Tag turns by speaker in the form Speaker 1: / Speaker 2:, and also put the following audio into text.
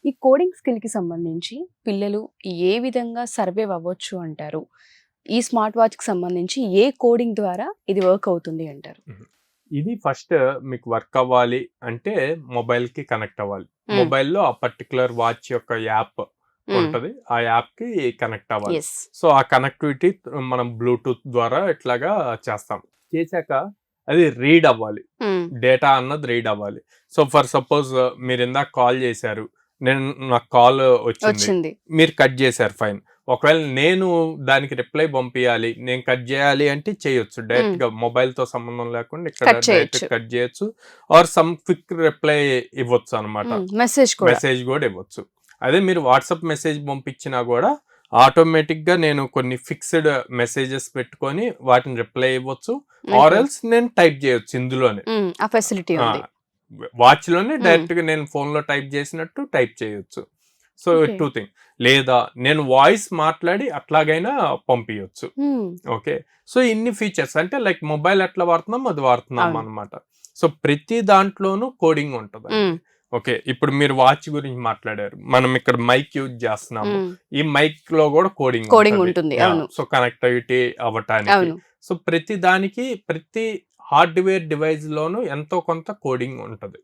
Speaker 1: ఈ కోడింగ్ స్కిల్‌కి సంబంధించి పిల్లలు ఏ విధంగా సర్వైవ్ అవ్వచ్చు అంటారు? ఈ స్మార్ట్ వాచ్‌కి సంబంధించి ఏ కోడింగ్ ద్వారా ఇది వర్క్ అవుతుంది అంటారు?
Speaker 2: ఇది ఫస్ట్ మీకు వర్క్ అవ్వాలి అంటే మొబైల్‌కి కనెక్ట్ అవ్వాలి. మొబైల్‌లో ఆ పర్టిక్యులర్ వాచ్ యొక్క యాప్ ఉంటది. ఆ యాప్‌కి కనెక్ట్ అవ్వాలి.
Speaker 1: యెస్.
Speaker 2: సో, ఆ కనెక్టివిటీ మనం బ్లూటూత్ ద్వారా ఇట్లాగా చేస్తాం. చేశాక అది రీడ్ అవ్వాలి. డేటా అన్నది రీడ్ అవ్వాలి. సో, ఫర్ సపోజ్ మీరు ఇందాక కాల్ చేశారు. నాకు కాల్ వచ్చింది. మీరు కట్ చేశారు ఫైన్. ఒకవేళ నేను దానికి రిప్లై పంపియాలి, నేను కట్ చేయాలి అంటే చేయొచ్చు. డైరెక్ట్ గా మొబైల్ తో సంబంధం లేకుండా ఇక్కడ డైరెక్ట్ కట్ చేయొచ్చు. ఆర్ సమ్ క్విక్ రిప్లై ఇవ్వచ్చు అనమాట. మెసేజ్ కూడా ఇవ్వచ్చు. అదే మీరు వాట్సాప్ మెసేజ్ పంపించినా కూడా ఆటోమేటిక్ గా నేను కొన్ని ఫిక్స్డ్ మెసేజెస్ పెట్టుకొని వాటిని రిప్లై ఇవ్వచ్చు. ఆర్ ఎల్స్ నేను టైప్ చేయొచ్చు ఇందులోనే.
Speaker 1: ఆ ఫెసిలిటీ ఉంది.
Speaker 2: వాచ్ లోనే డైరెక్ట్ గా నేను ఫోన్ లో టైప్ చేసినట్టు టైప్ చేయొచ్చు. So 2 thing. లేదా నేను వాయిస్ మాట్లాడి అట్లాగైనా పంపించచ్చు. ఓకే. సో ఇన్ని ఫీచర్స్ అంటే లైక్ మొబైల్ ఎట్లా వాడుతున్నాం అది వాడుతున్నాం అనమాట. సో ప్రతి దాంట్లోనూ కోడింగ్ ఉంటది. ఓకే. ఇప్పుడు మీరు వాచ్ గురించి మాట్లాడారు. మనం ఇక్కడ మైక్ యూజ్ చేస్తున్నాము. ఈ మైక్ లో కూడా కోడింగ్
Speaker 1: ఉంటుంది.
Speaker 2: సో కనెక్టివిటీ అవ్వటానికి. సో ప్రతి దానికి ప్రతి హార్డ్వేర్ డివైస్ లోను ఎంతో కొంత కోడింగ్ ఉంటది.